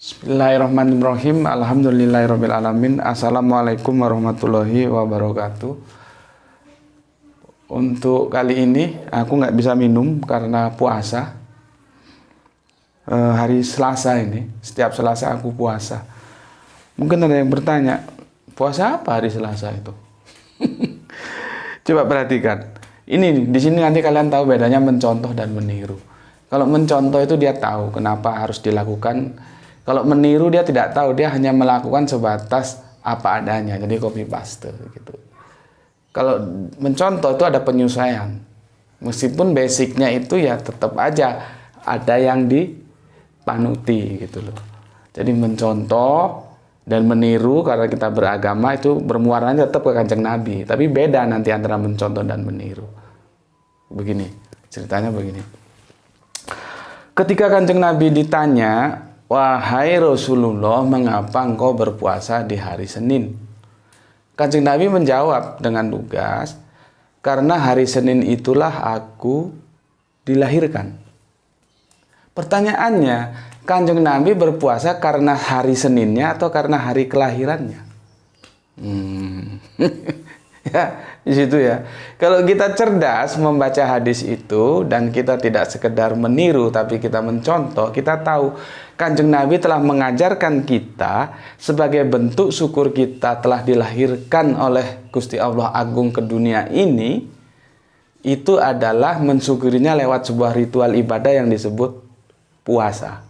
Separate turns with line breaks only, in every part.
Bismillahirrahmanirrahim. Alhamdulillahirrabbilalamin. Assalamualaikum warahmatullahi wabarakatuh. Untuk kali ini aku nggak bisa minum karena puasa. Hari Selasa ini, setiap Selasa aku puasa. Mungkin ada yang bertanya, puasa apa hari Selasa itu? Coba perhatikan. Ini di sini nanti kalian tahu bedanya mencontoh dan meniru. Kalau mencontoh itu dia tahu kenapa harus dilakukan. Kalau meniru dia tidak tahu, dia hanya melakukan sebatas apa adanya, jadi copy paste gitu. Kalau mencontoh itu ada penyesuaian, meskipun basicnya itu ya tetap aja ada yang dipanuti gitu loh. Jadi mencontoh dan meniru karena kita beragama itu bermuaranya tetap ke Kanjeng Nabi, tapi beda nanti antara mencontoh dan meniru. Begini, ceritanya begini. Ketika Kanjeng Nabi ditanya, "Wahai Rasulullah, mengapa engkau berpuasa di hari Senin?" Kanjeng Nabi menjawab dengan lugas, "Karena hari Senin itulah aku dilahirkan." Pertanyaannya, Kanjeng Nabi berpuasa karena hari Seninnya atau karena hari kelahirannya? Ya, di situ ya. Kalau kita cerdas membaca hadis itu dan kita tidak sekedar meniru tapi kita mencontoh, kita tahu Kanjeng Nabi telah mengajarkan kita sebagai bentuk syukur kita telah dilahirkan oleh Gusti Allah Agung ke dunia ini, itu adalah mensyukurinya lewat sebuah ritual ibadah yang disebut puasa.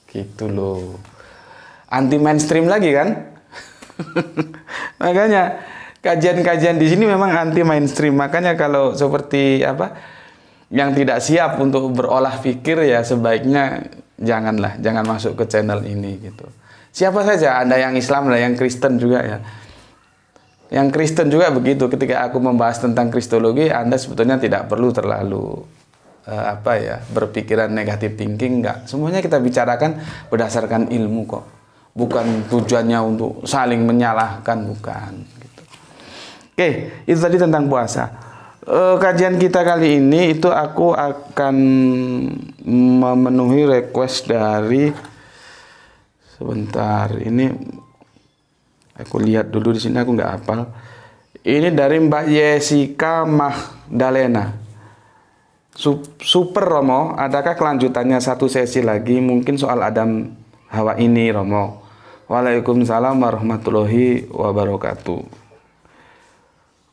Gitu loh. Anti mainstream lagi kan? Makanya kajian-kajian di sini memang anti mainstream. Makanya kalau seperti apa yang tidak siap untuk berolah pikir ya sebaiknya jangan masuk ke channel ini gitu. Siapa saja, ada yang Islam, ada yang Kristen juga ya. Yang Kristen juga begitu. Ketika aku membahas tentang kristologi, Anda sebetulnya tidak perlu terlalu berpikiran negatif thinking, enggak. Semuanya kita bicarakan berdasarkan ilmu kok. Bukan tujuannya untuk saling menyalahkan, bukan. Oke, itu tadi tentang puasa. Kajian kita kali ini itu aku akan memenuhi request dari, sebentar, ini aku lihat dulu di sini, aku nggak hafal. Ini dari Mbak Jessica Magdalena. Super Romo, adakah kelanjutannya satu sesi lagi? Mungkin soal Adam Hawa ini, Romo. Waalaikumsalam warahmatullahi wabarakatuh.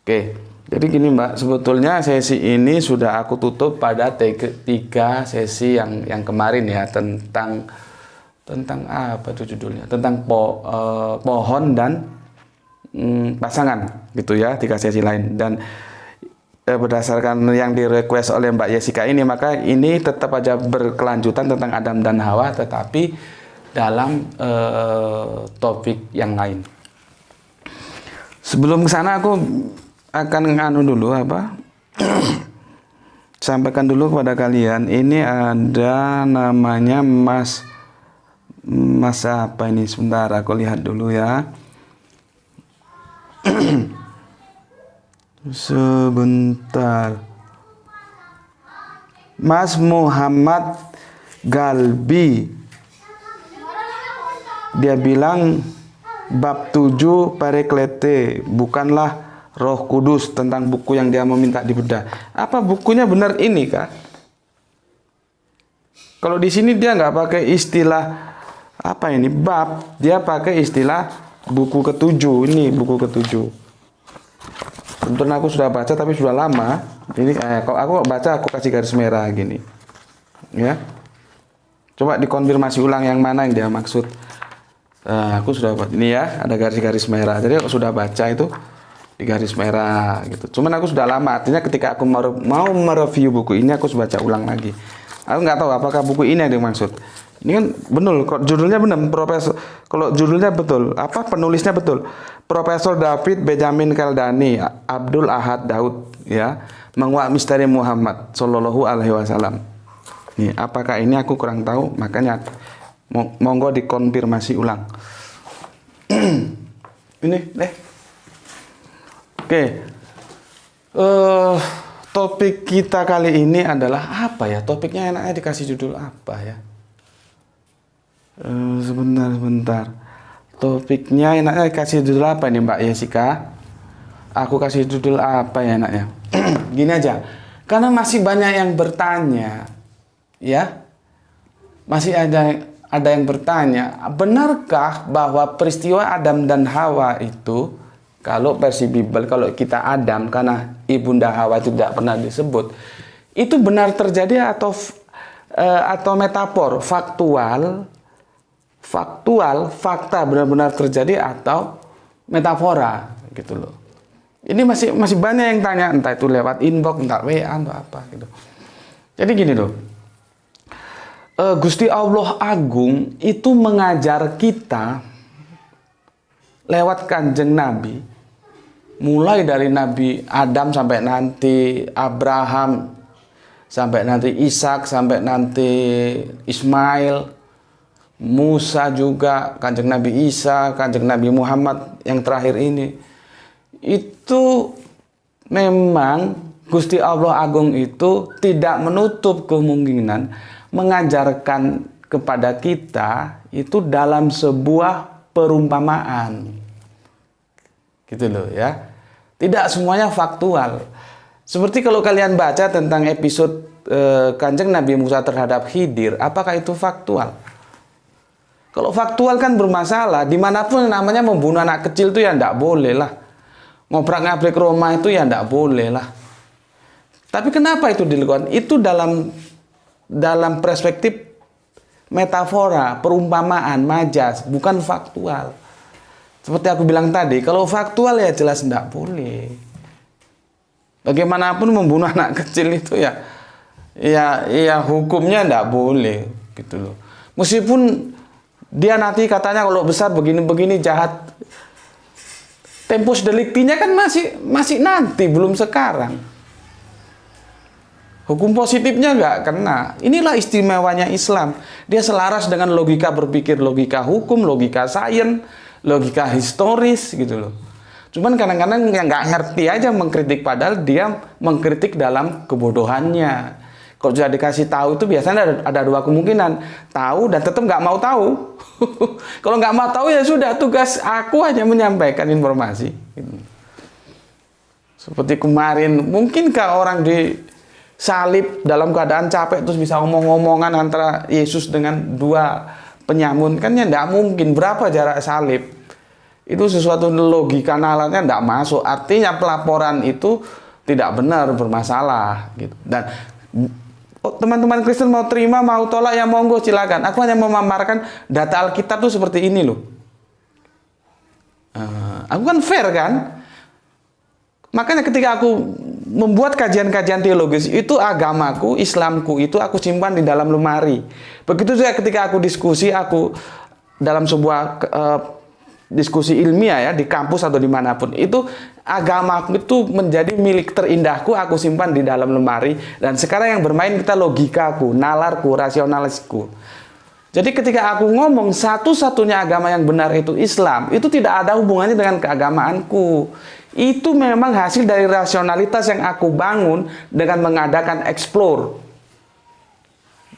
Oke, jadi gini Mbak, sebetulnya sesi ini sudah aku tutup pada tiga sesi yang kemarin ya, tentang apa itu judulnya? Tentang pohon dan pasangan gitu ya, 3 sesi lain. Dan berdasarkan yang di request oleh Mbak Jessica ini, maka ini tetap aja berkelanjutan tentang Adam dan Hawa, tetapi dalam topik yang lain. Sebelum ke sana aku akan sampaikan dulu kepada kalian. Ini ada namanya Mas apa ini? Sebentar, aku lihat dulu ya. Sebentar. Mas Muhammad Galbi. Dia bilang bab 7 Pareklete bukanlah Roh Kudus, tentang buku yang dia meminta dibedah. Apa bukunya benar ini kah? Kalau di sini dia nggak pakai istilah apa ini bab, dia pakai istilah buku ke-7. Ini buku ke-7. Kebetulan aku sudah baca tapi sudah lama. Ini kalau aku baca aku kasih garis merah gini. Ya. Coba dikonfirmasi ulang yang mana yang dia maksud. Aku sudah buat ini ya, ada garis-garis merah. Jadi aku sudah baca itu di garis merah gitu. Cuman aku sudah lama, artinya ketika aku mau mereview buku ini aku baca ulang lagi. Aku nggak tahu apakah buku ini yang dimaksud. Ini kan betul, kok judulnya benar, Profesor. Kalau judulnya betul, apa penulisnya betul? Profesor David Benjamin Kaldani, Abdul Ahad Daud, ya, menguak misteri Muhammad Shallallahu Alaihi Wasallam. Nih, apakah ini aku kurang tahu, makanya monggo dikonfirmasi ulang. Ini, deh. Oke. Topik kita kali ini adalah apa ya? Topiknya enaknya dikasih judul apa ya? Sebentar. Topiknya enaknya kasih judul apa nih Mbak Jessica? Aku kasih judul apa ya enaknya? Gini aja. Karena masih banyak yang bertanya, ya. Masih ada yang bertanya, benarkah bahwa peristiwa Adam dan Hawa itu, kalau versi Bible, kalau kita Adam karena ibunda Hawa itu tidak pernah disebut, itu benar terjadi atau metafor, fakta benar-benar terjadi atau metafora gitu loh. Ini masih banyak yang tanya, entah itu lewat inbox, entah WA atau apa gitu. Jadi gini loh. Gusti Allah Agung itu mengajar kita lewat Kanjeng Nabi, mulai dari Nabi Adam sampai nanti Abraham, sampai nanti Ishak, sampai nanti Ismail, Musa juga, Kanjeng Nabi Isa, Kanjeng Nabi Muhammad yang terakhir ini. Itu memang Gusti Allah Agung itu tidak menutup kemungkinan mengajarkan kepada kita itu dalam sebuah perumpamaan. Gitu loh ya. Tidak semuanya faktual. Seperti kalau kalian baca tentang episode Kanjeng Nabi Musa terhadap Khidir, apakah itu faktual? Kalau faktual kan bermasalah. Dimanapun namanya membunuh anak kecil itu ya tidak boleh lah. Ngobrak-ngabrik rumah itu ya tidak boleh lah. Tapi kenapa itu dilakukan? Itu dalam perspektif metafora, perumpamaan, majas, bukan faktual. Seperti aku bilang tadi, kalau faktual ya jelas tidak boleh. Bagaimanapun membunuh anak kecil itu ya hukumnya tidak boleh gitu loh. Meskipun dia nanti katanya kalau besar begini-begini jahat, tempus deliktinya kan masih nanti, belum sekarang. Hukum positifnya nggak kena. Inilah istimewanya Islam. Dia selaras dengan logika berpikir, logika hukum, logika sains, logika historis gitu loh. Cuman kadang-kadang yang nggak ngerti aja mengkritik, padahal dia mengkritik dalam kebodohannya. Kalau sudah dikasih tahu itu biasanya ada dua kemungkinan, tahu dan tetap nggak mau tahu. Kalau nggak mau tahu ya sudah, tugas aku hanya menyampaikan informasi. Seperti kemarin, mungkinkah orang salib dalam keadaan capek terus bisa omong-omongan antara Yesus dengan dua penyamun? Kan ya tidak mungkin. Berapa jarak salib? Itu sesuatu logika nalarnya tidak masuk. Artinya pelaporan itu tidak benar, bermasalah gitu. Dan teman-teman Kristen mau terima, mau tolak ya monggo silakan. Aku hanya memaparkan data Alkitab tuh seperti ini loh. Aku kan fair kan? Makanya ketika aku membuat kajian-kajian teologis, itu agamaku, Islamku itu aku simpan di dalam lemari. Begitu juga ketika aku diskusi, aku dalam sebuah diskusi ilmiah ya, di kampus atau dimanapun, itu agamaku itu menjadi milik terindahku, aku simpan di dalam lemari. Dan sekarang yang bermain kita logikaku, nalarku, rasionalisku. Jadi ketika aku ngomong satu-satunya agama yang benar itu Islam, itu tidak ada hubungannya dengan keagamaanku. Itu memang hasil dari rasionalitas yang aku bangun dengan mengadakan explore.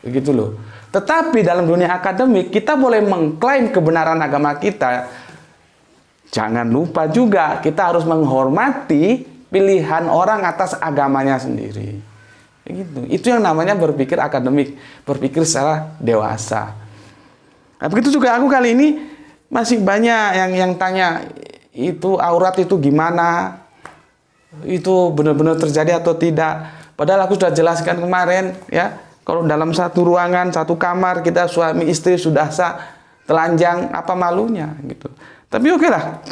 Begitu loh. Tetapi dalam dunia akademik kita boleh mengklaim kebenaran agama kita. Jangan lupa juga kita harus menghormati pilihan orang atas agamanya sendiri. Begitu. Itu yang namanya berpikir akademik, berpikir secara dewasa. Nah, begitu juga aku kali ini masih banyak yang tanya, itu aurat itu gimana? Itu benar-benar terjadi atau tidak? Padahal aku sudah jelaskan kemarin ya, kalau dalam satu ruangan, satu kamar kita suami istri sudah sah, telanjang, apa malunya gitu. Tapi oke lah,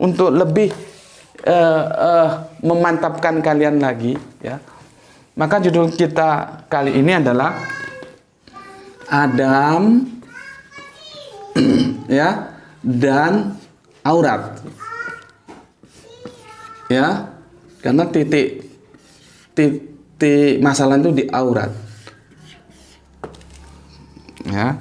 untuk lebih memantapkan kalian lagi ya. Maka judul kita kali ini adalah Adam ya dan aurat. Ya, karena titik masalah itu di aurat. Ya.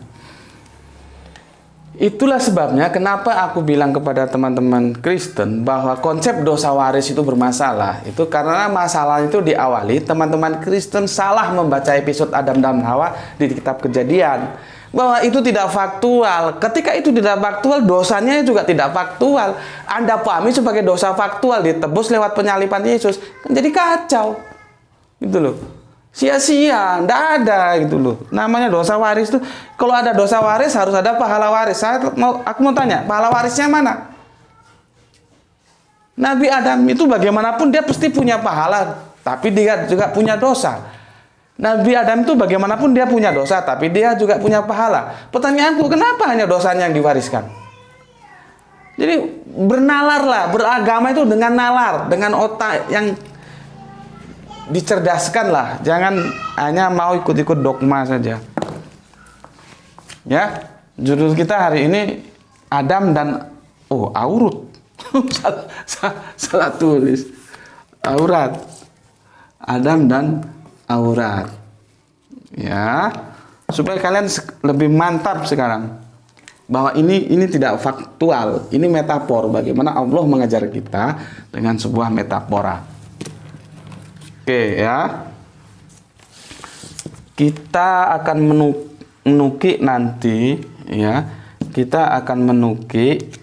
Itulah sebabnya kenapa aku bilang kepada teman-teman Kristen bahwa konsep dosa waris itu bermasalah. Itu karena masalah itu diawali teman-teman Kristen salah membaca episode Adam dan Hawa di kitab Kejadian. Bahwa itu tidak faktual. Ketika itu tidak faktual, dosanya juga tidak faktual. Anda pahami sebagai dosa faktual ditebus lewat penyaliban Yesus. Jadi kacau. Gitu loh. Sia-sia, ndak ada gitu loh. Namanya dosa waris tuh, kalau ada dosa waris harus ada pahala waris. Aku mau tanya, pahala warisnya mana? Nabi Adam itu bagaimanapun dia pasti punya pahala, tapi dia juga punya dosa. Nabi Adam itu bagaimanapun dia punya dosa, tapi dia juga punya pahala. Pertanyaanku, kenapa hanya dosanya yang diwariskan? Jadi bernalarlah, beragama itu dengan nalar, dengan otak yang dicerdaskan lah, jangan hanya mau ikut-ikut dogma saja. Ya, judul kita hari ini Adam dan aurat. salah tulis. Aurat. Adam dan aurat. Ya, supaya kalian lebih mantap sekarang bahwa ini tidak faktual, ini metafor. Bagaimana Allah mengajar kita dengan sebuah metafora. Oke ya, kita akan menukik nanti ya, kita akan menukik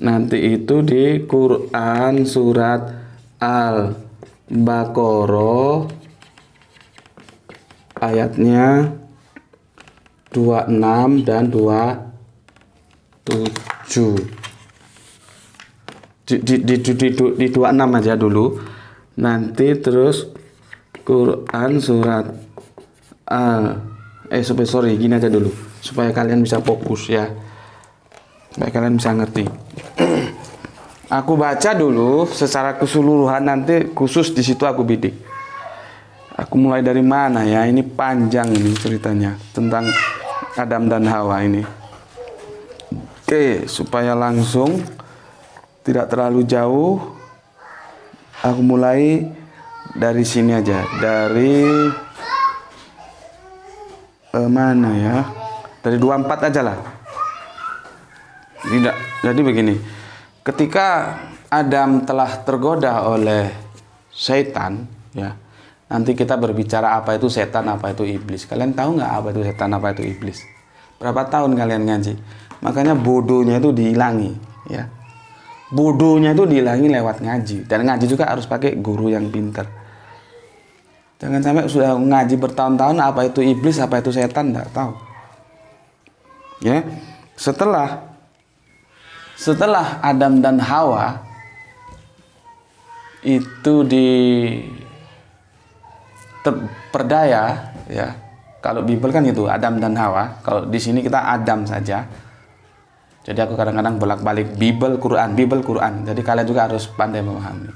nanti itu di Quran surat Al-Baqarah ayatnya 26 dan 27. Di 26 aja dulu. Nanti terus Quran surat gini aja dulu supaya kalian bisa fokus ya, supaya kalian bisa ngerti. Aku baca dulu secara keseluruhan, nanti khusus di situ aku bidik. Aku mulai dari mana ya? Ini panjang ini ceritanya tentang Adam dan Hawa ini. Oke, supaya langsung tidak terlalu jauh, aku mulai dari sini aja, dari mana ya? Dari 24 aja lah. Tidak. Jadi begini. Ketika Adam telah tergoda oleh setan, ya. Nanti kita berbicara apa itu setan, apa itu iblis. Kalian tahu nggak apa itu setan, apa itu iblis? Berapa tahun kalian ngaji? Makanya bodohnya itu dihilangi, ya. Bodohnya itu dihilangi lewat ngaji. Dan ngaji juga harus pakai guru yang pintar. Jangan sampai sudah ngaji bertahun-tahun apa itu iblis, apa itu setan, enggak tahu. Ya. Setelah Adam dan Hawa itu diperdaya, ya. Kalau Bible kan itu Adam dan Hawa. Kalau di sini kita Adam saja. Jadi aku kadang-kadang bolak-balik Bible Quran. Jadi kalian juga harus pandai memahami.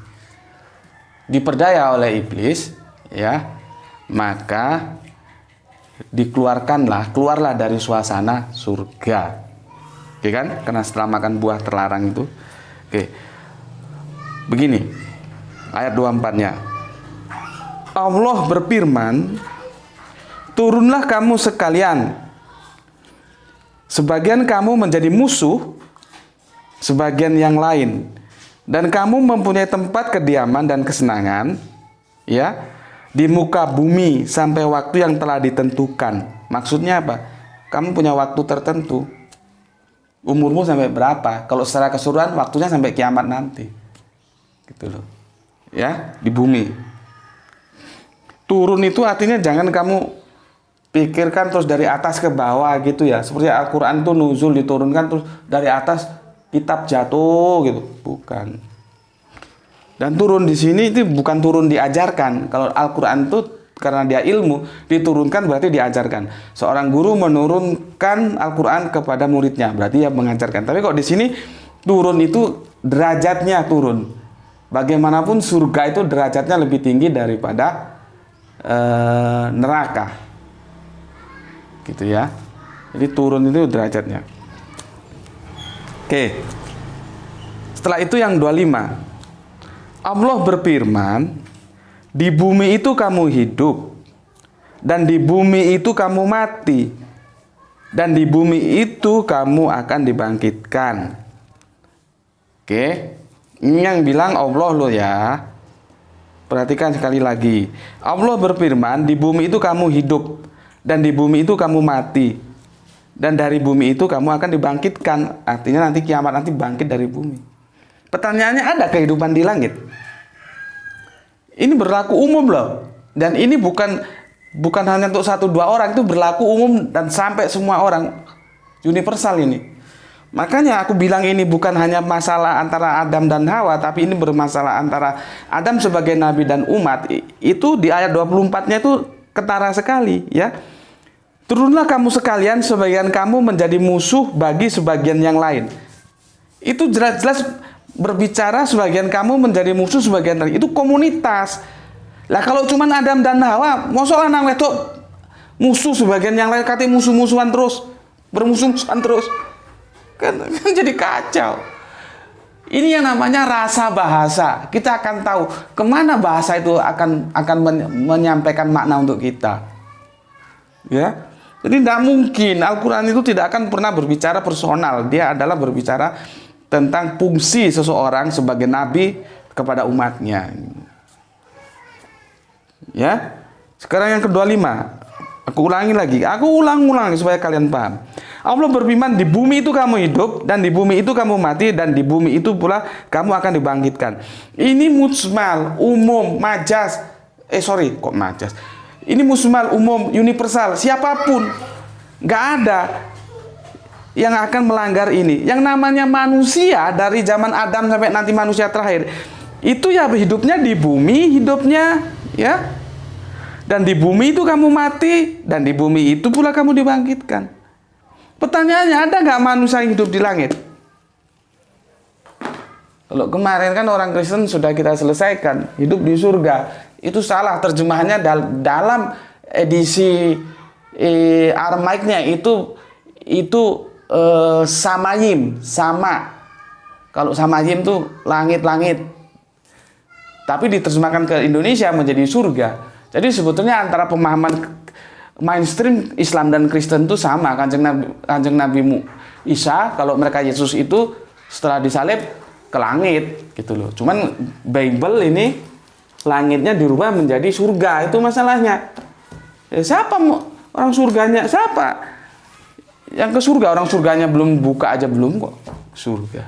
Diperdaya oleh iblis, ya, maka keluarlah dari suasana surga. Oke kan? Karena setelah makan buah terlarang itu. Oke. Begini. Ayat 24-nya. Allah berfirman, "Turunlah kamu sekalian. Sebagian kamu menjadi musuh, sebagian yang lain. Dan kamu mempunyai tempat kediaman dan kesenangan, ya, di muka bumi sampai waktu yang telah ditentukan." Maksudnya apa? Kamu punya waktu tertentu. Umurmu sampai berapa? Kalau secara keseluruhan waktunya sampai kiamat nanti. Gitu loh. Ya, di bumi. Turun itu artinya jangan kamu pikirkan terus dari atas ke bawah gitu ya. Seperti Al-Qur'an itu nuzul, diturunkan terus dari atas kitab jatuh gitu. Bukan. Dan turun di sini itu bukan turun diajarkan. Kalau Al-Qur'an itu karena dia ilmu, diturunkan berarti diajarkan. Seorang guru menurunkan Al-Qur'an kepada muridnya, berarti dia mengajarkan. Tapi kok di sini turun itu derajatnya turun. Bagaimanapun surga itu derajatnya lebih tinggi daripada neraka. Gitu ya. Jadi turun itu derajatnya. Oke. Setelah itu yang 25. Allah berfirman, di bumi itu kamu hidup, dan di bumi itu kamu mati, dan di bumi itu kamu akan dibangkitkan. Oke. Ini yang bilang Allah loh ya. Perhatikan sekali lagi. Allah berfirman, di bumi itu kamu hidup, dan di bumi itu kamu mati, dan dari bumi itu kamu akan dibangkitkan. Artinya nanti kiamat nanti bangkit dari bumi. Pertanyaannya, ada kehidupan di langit? Ini berlaku umum loh. Dan ini bukan hanya untuk 1-2 orang, itu berlaku umum dan sampai semua orang. Universal ini. Makanya aku bilang ini bukan hanya masalah antara Adam dan Hawa, tapi ini bermasalah antara Adam sebagai nabi dan umat. Itu di ayat 24-nya itu ketara sekali ya. Turunlah kamu sekalian, sebagian kamu menjadi musuh bagi sebagian yang lain. Itu jelas-jelas berbicara sebagian kamu menjadi musuh sebagian lain. Itu komunitas. Lah kalau cuman Adam dan Hawa, mosok lanang wedok musuh sebagian yang lain, katanya musuh-musuhan terus, bermusuhan terus. Kan jadi kacau. Ini yang namanya rasa bahasa. Kita akan tahu kemana bahasa itu akan menyampaikan makna untuk kita. Ya. Jadi tidak mungkin Al-Quran itu tidak akan pernah berbicara personal. Dia adalah berbicara tentang fungsi seseorang sebagai nabi kepada umatnya. Ya. Sekarang yang ke-25. Aku ulangi lagi. Aku ulang-ulang supaya kalian paham. Allah berfirman, di bumi itu kamu hidup, dan di bumi itu kamu mati, dan di bumi itu pula kamu akan dibangkitkan. Ini mujmal, umum, majas. Majas. Ini mujmal, umum, universal. Siapapun. Nggak ada yang akan melanggar ini. Yang namanya manusia dari zaman Adam sampai nanti manusia terakhir, itu ya hidupnya di bumi, hidupnya ya. Dan di bumi itu kamu mati, dan di bumi itu pula kamu dibangkitkan. Pertanyaannya, ada nggak manusia yang hidup di langit? Kalau kemarin kan orang Kristen sudah kita selesaikan, hidup di surga. Itu salah terjemahannya dalam edisi Aramaiknya itu samayim, sama. Kalau samayim itu langit-langit. Tapi diterjemahkan ke Indonesia menjadi surga. Jadi sebetulnya antara pemahaman mainstream Islam dan Kristen itu sama. Kanjeng Nabi Isa, kalau mereka Yesus itu setelah disalib ke langit gitu loh. Cuman Bible ini langitnya dirubah menjadi surga, itu masalahnya. Siapa orang surganya? Siapa yang ke surga? Orang surganya belum buka aja belum kok surga.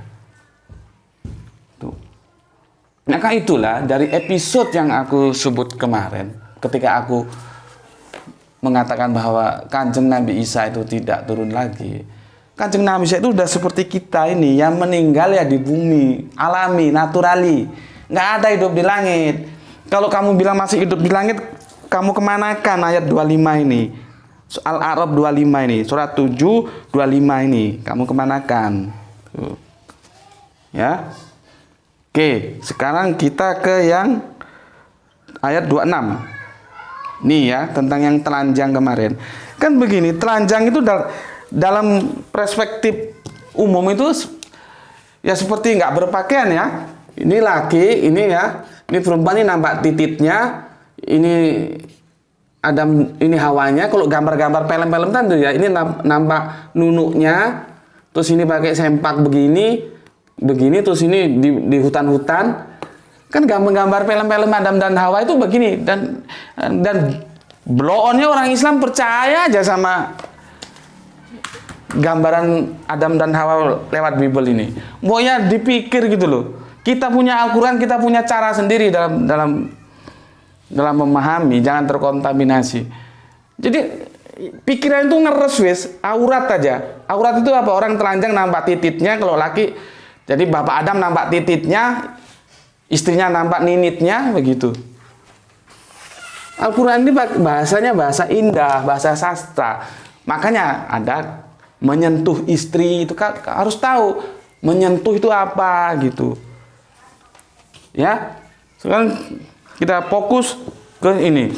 Tuh. Maka itulah dari episode yang aku sebut kemarin, ketika aku mengatakan bahwa Kanjeng Nabi Isa itu tidak turun lagi. Kanjeng Nabi Isa itu udah seperti kita ini yang meninggal ya di bumi, alami, naturali. Nggak ada hidup di langit. Kalau kamu bilang masih hidup di langit, kamu kemanakan ayat 25 ini? Al-A'raf 25 ini, surat 7, 25 ini. Kamu kemanakan? Tuh. Ya. Oke, sekarang kita ke yang ayat 26. Nih ya, tentang yang telanjang kemarin. Kan begini, telanjang itu dalam perspektif umum itu ya seperti nggak berpakaian ya. Ini laki, ini ya, ini perempuan, ini nampak titiknya, ini Adam, ini Hawanya. Kalau gambar-gambar film-film kan tuh ya, ini nampak nunuknya, terus ini pakai sempak begini, terus ini di hutan-hutan. Kan gambar-gambar film-film Adam dan Hawa itu begini, dan blow-onnya orang Islam percaya aja sama gambaran Adam dan Hawa lewat Bible ini. Pokoknya dipikir gitu loh. Kita punya Al-Quran, kita punya cara sendiri dalam memahami, jangan terkontaminasi. Jadi pikiran itu ngeres wis, aurat aja. Aurat itu apa? Orang telanjang nampak titiknya, kalau laki, jadi bapak Adam nampak titiknya, istrinya nampak ninitnya, begitu. Al-Quran ini bahasanya bahasa indah, bahasa sastra. Makanya ada menyentuh istri, itu harus tahu menyentuh itu apa gitu. Ya, sekarang kita fokus ke ini,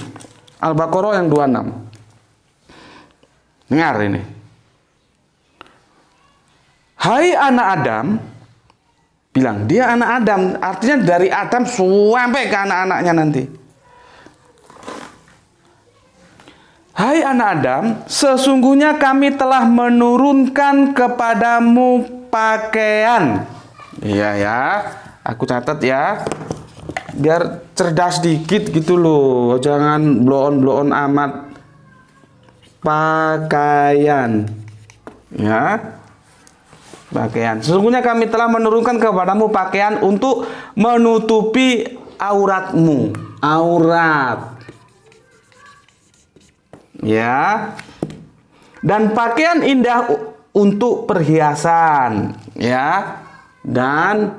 Al-Baqarah yang 26. Dengar ini. Hai anak Adam, bilang dia anak Adam, artinya dari Adam sampai ke anak-anaknya nanti. Hai anak Adam, sesungguhnya kami telah menurunkan kepadamu pakaian. Iya ya, aku catat ya, biar cerdas dikit gitu loh, jangan blow on amat. Pakaian, ya, pakaian. Sesungguhnya kami telah menurunkan kepadamu pakaian untuk menutupi auratmu, aurat. Ya, dan pakaian indah untuk perhiasan, ya, dan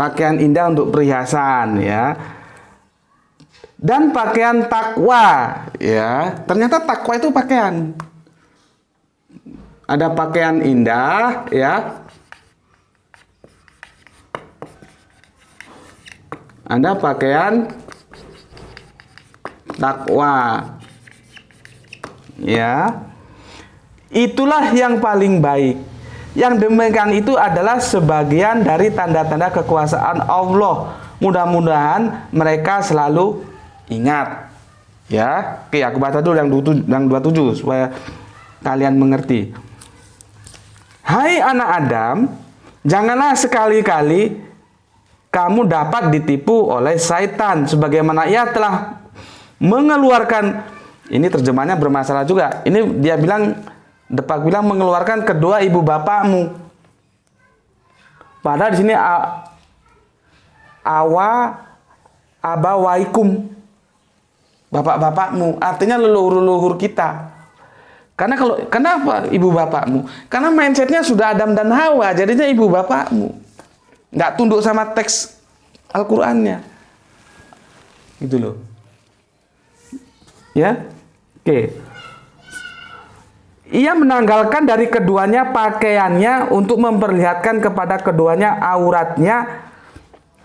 pakaian indah untuk perhiasan, ya, dan pakaian takwa, ya. Ternyata takwa itu pakaian. Ada pakaian indah, ya, ada pakaian takwa, ya. Itulah yang paling baik. Yang demikian itu adalah sebagian dari tanda-tanda kekuasaan Allah. Mudah-mudahan mereka selalu ingat, ya. Oke, aku baca dulu yang 27 supaya kalian mengerti. Hai anak Adam, janganlah sekali-kali kamu dapat ditipu oleh syaitan, sebagaimana ia telah mengeluarkan, ini terjemahnya bermasalah juga. Ini dia bilang, Depak bilang mengeluarkan kedua ibu bapakmu. Padahal di sini abawaikum, bapak-bapakmu, artinya leluhur-leluhur kita. Karena kenapa ibu bapakmu? Karena mindsetnya sudah Adam dan Hawa, jadinya ibu bapakmu. Nggak tunduk sama teks Al-Qur'annya. Gitu loh. Ya, oke. Ia menanggalkan dari keduanya pakaiannya untuk memperlihatkan kepada keduanya auratnya.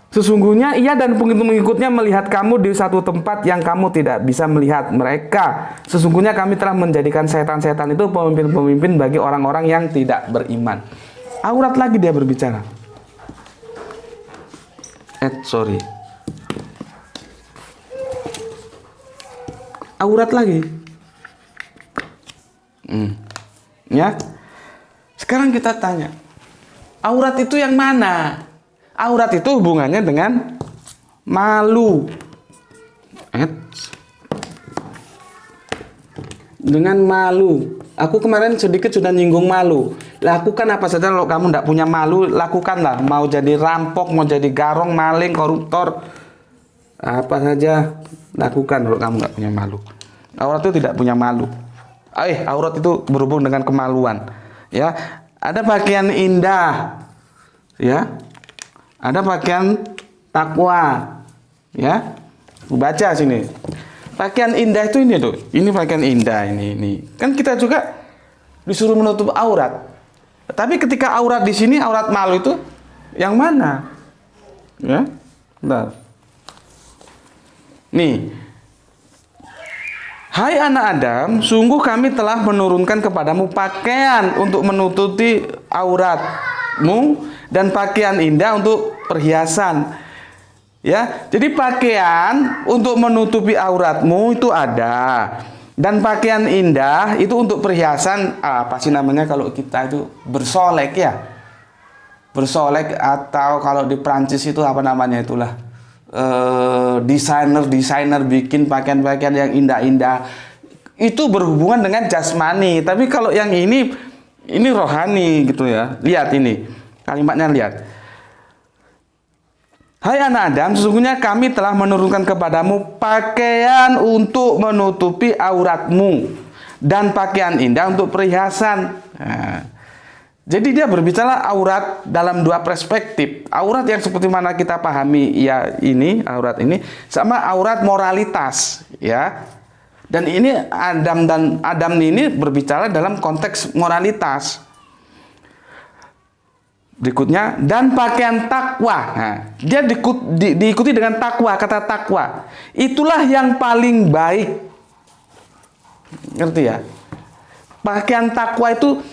Sesungguhnya ia dan pengikut-pengikutnya melihat kamu di satu tempat yang kamu tidak bisa melihat mereka. Sesungguhnya kami telah menjadikan setan-setan itu pemimpin-pemimpin bagi orang-orang yang tidak beriman. Aurat lagi dia berbicara. Aurat lagi. Ya. Sekarang kita tanya, aurat itu yang mana? Aurat itu hubungannya dengan malu. Dengan malu. Aku kemarin sedikit sudah nyinggung malu. Lakukan apa saja kalau kamu tidak punya malu, lakukanlah. Mau jadi rampok, mau jadi garong, maling, koruptor, apa saja lakukan kalau kamu nggak punya malu. Aurat itu tidak punya malu. Aurat itu berhubung dengan kemaluan. Ya, ada pakaian indah. Ya, ada pakaian takwa. Ya, baca sini. Pakaian indah itu ini tuh. Ini pakaian indah ini. Kan kita juga disuruh menutup aurat. Tapi ketika aurat di sini, aurat malu itu yang mana? Ya, bentar. Nih. Hai anak Adam, sungguh kami telah menurunkan kepadamu pakaian untuk menutupi auratmu dan pakaian indah untuk perhiasan. Ya, jadi pakaian untuk menutupi auratmu itu ada, dan pakaian indah itu untuk perhiasan. Apa sih namanya kalau kita itu bersolek ya? Bersolek, atau kalau di Prancis itu apa namanya itulah? Desainer bikin pakaian-pakaian yang indah-indah, itu berhubungan dengan jasmani. Tapi kalau yang ini rohani gitu ya. Lihat ini kalimatnya, lihat. Hai anak Adam, sesungguhnya kami telah menurunkan kepadamu pakaian untuk menutupi auratmu dan pakaian indah untuk perhiasan. Jadi dia berbicara aurat dalam dua perspektif. Aurat yang seperti mana kita pahami ya, ini aurat ini, sama aurat moralitas, ya. Dan ini Adam ini berbicara dalam konteks moralitas. Berikutnya, dan pakaian takwa. Nah, dia diikuti dengan takwa, kata takwa. Itulah yang paling baik. Ngerti ya? Pakaian takwa itu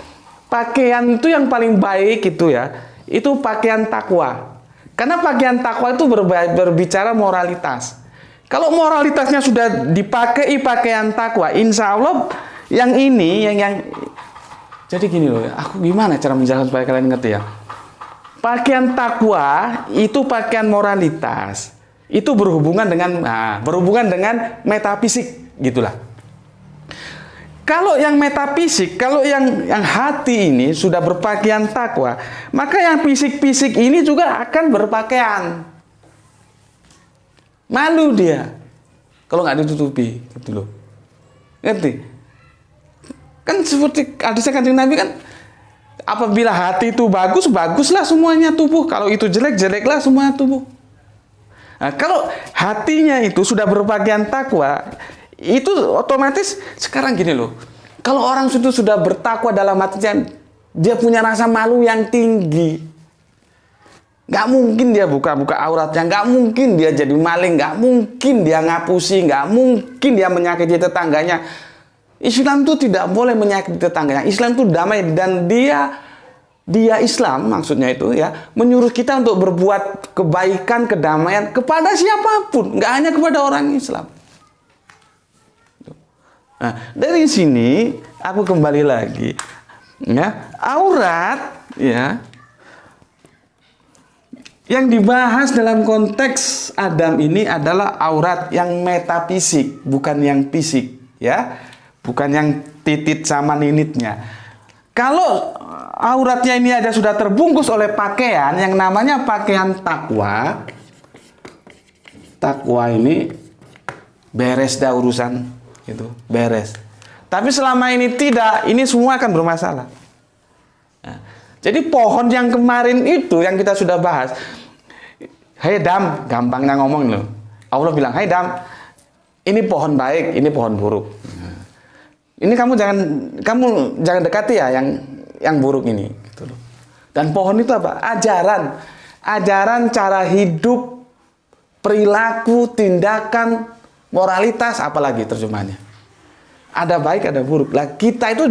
pakaian itu yang paling baik itu ya, itu pakaian takwa. Karena pakaian takwa itu berbicara moralitas. Kalau moralitasnya sudah dipakai pakaian takwa, insya Allah yang ini, yang jadi gini loh, aku gimana cara menjelaskan supaya kalian ngerti ya. Pakaian takwa itu pakaian moralitas, itu berhubungan dengan metafisik, gitulah. Kalau yang metafisik, kalau yang hati ini sudah berpakaian takwa, maka yang fisik-fisik ini juga akan berpakaian. Malu dia kalau nggak ditutupi, gitu loh. Ngerti? Kan seperti hadisnya Kanjeng Nabi kan, apabila hati itu bagus, baguslah semuanya tubuh. Kalau itu jelek, jeleklah semua tubuh. Nah, kalau hatinya itu sudah berpakaian takwa, itu otomatis sekarang gini loh. Kalau orang itu sudah bertakwa dalam hatinya, dia punya rasa malu yang tinggi. Gak mungkin dia buka-buka auratnya, gak mungkin dia jadi maling, gak mungkin dia ngapusi, gak mungkin dia menyakiti tetangganya. Islam itu tidak boleh menyakiti tetangganya. Islam itu damai, dan dia Islam maksudnya itu ya, menyuruh kita untuk berbuat kebaikan, kedamaian kepada siapapun, gak hanya kepada orang Islam. Nah, dari sini aku kembali lagi ya, aurat ya. Yang dibahas dalam konteks Adam ini adalah aurat yang metafisik, bukan yang fisik, ya, bukan yang titit sama ninitnya. Kalau auratnya ini aja sudah terbungkus oleh pakaian yang namanya pakaian takwa, takwa ini beres dah urusan, itu beres. Tapi selama ini tidak, ini semua akan bermasalah. Nah, jadi pohon yang kemarin itu yang kita sudah bahas, hai Dam, gampangnya ngomong loh. Allah bilang, hai Dam, ini pohon baik, ini pohon buruk. Ini kamu jangan dekati ya yang buruk ini. Gitu loh. Dan pohon itu apa? Ajaran cara hidup, perilaku, tindakan, moralitas, apalagi terjemahannya. Ada baik, ada buruk. Lah kita itu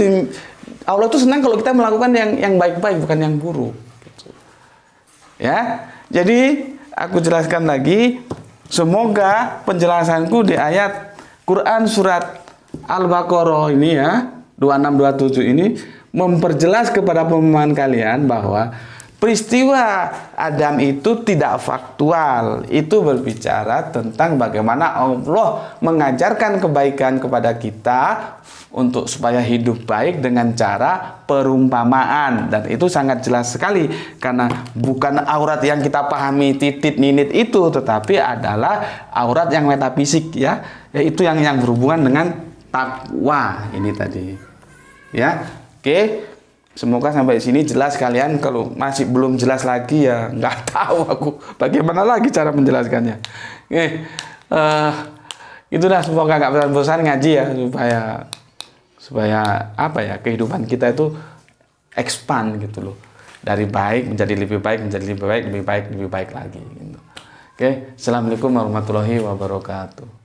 Allah tuh senang kalau kita melakukan yang baik-baik, bukan yang buruk. Gitu. Ya, jadi aku jelaskan lagi. Semoga penjelasanku di ayat Quran surat Al-Baqarah ini ya, 26-27 ini memperjelas kepada pemahaman kalian bahwa peristiwa Adam itu tidak faktual. Itu berbicara tentang bagaimana Allah mengajarkan kebaikan kepada kita untuk supaya hidup baik dengan cara perumpamaan. Dan itu sangat jelas sekali, karena bukan aurat yang kita pahami titit ninit itu, tetapi adalah aurat yang metafisik ya, yaitu yang berhubungan dengan takwa ini tadi. Ya, oke. Semoga sampai sini jelas kalian. Kalau masih belum jelas lagi ya nggak tahu aku bagaimana lagi cara menjelaskannya. Itulah, semoga nggak bosan-bosan ngaji ya, supaya apa ya, kehidupan kita itu expand gitu loh, dari baik menjadi lebih baik, menjadi lebih baik, lebih baik lagi gitu. Oke, assalamualaikum warahmatullahi wabarakatuh.